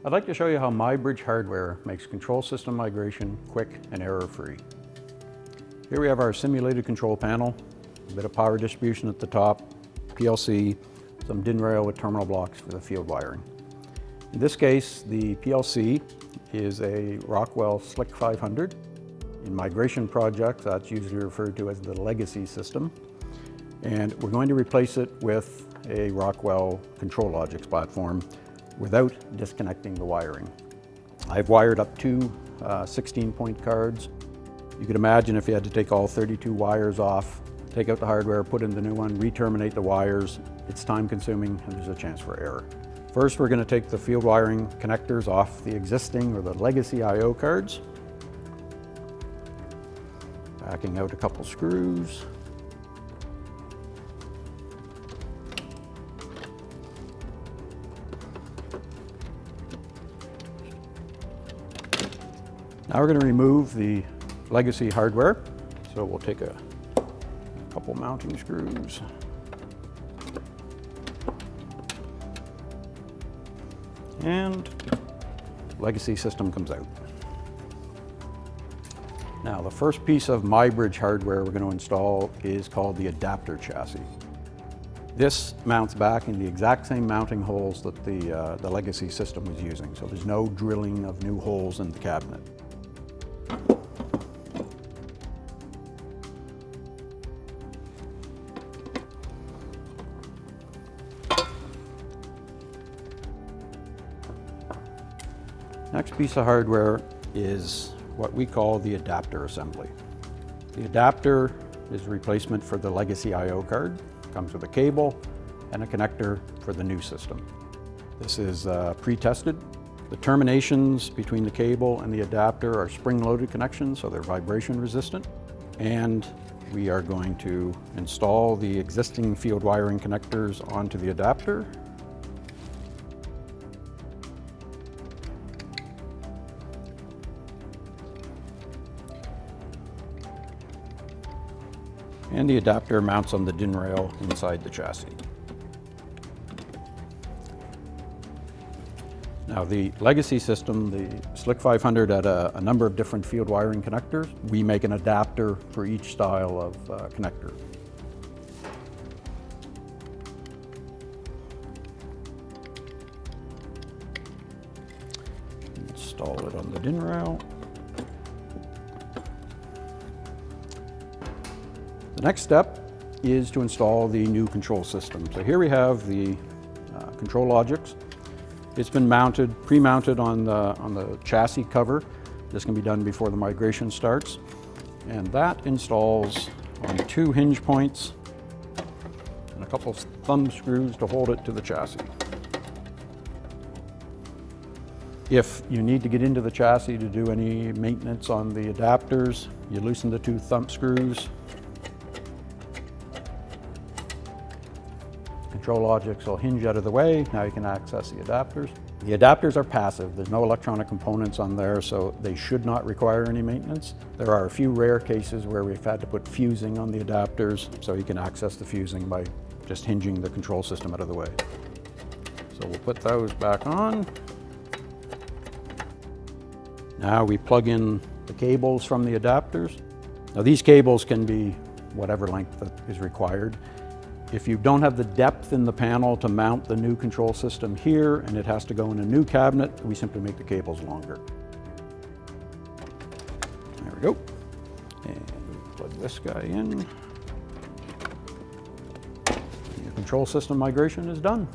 I'd like to show you how MiBRIDGE hardware makes control system migration quick and error-free. Here we have our simulated control panel, a bit of power distribution at the top, PLC, some DIN rail with terminal blocks for the field wiring. In this case, the PLC is a Rockwell SLC 500. In migration projects, that's usually referred to as the legacy system. And we're going to replace it with a Rockwell ControlLogix platform without disconnecting the wiring. I've wired up two 16-point cards. You could imagine if you had to take all 32 wires off, take out the hardware, put in the new one, re-terminate the wires. It's time-consuming and there's a chance for error. First, we're going to take the field wiring connectors off the existing or the legacy I/O cards. Backing out a couple screws. Now we're going to remove the legacy hardware. So we'll take a couple mounting screws. And legacy system comes out. Now the first piece of MiBRIDGE hardware we're going to install is called the adapter chassis. This mounts back in the exact same mounting holes that the legacy system was using. So there's no drilling of new holes in the cabinet. Next piece of hardware is what we call the adapter assembly. The adapter is a replacement for the legacy I/O card. It comes with a cable and a connector for the new system. This is pre-tested. The terminations between the cable and the adapter are spring-loaded connections, so they're vibration resistant. And we are going to install the existing field wiring connectors onto the adapter. And the adapter mounts on the DIN rail inside the chassis. Now the legacy system, the SLC 500 had a number of different field wiring connectors. We make an adapter for each style of connector. Install it on the DIN rail. The next step is to install the new control system. So here we have the ControlLogix. It's been mounted, pre-mounted on the chassis cover. This can be done before the migration starts. And that installs on two hinge points and a couple thumb screws to hold it to the chassis. If you need to get into the chassis to do any maintenance on the adapters, you loosen the two thumb screws. ControlLogix will hinge out of the way. Now you can access the adapters. The adapters are passive. There's no electronic components on there, so they should not require any maintenance. There are a few rare cases where we've had to put fusing on the adapters, so you can access the fusing by just hinging the control system out of the way. So we'll put those back on. Now we plug in the cables from the adapters. Now these cables can be whatever length that is required. If you don't have the depth in the panel to mount the new control system here and it has to go in a new cabinet, we simply make the cables longer. There we go. And we plug this guy in. Your control system migration is done.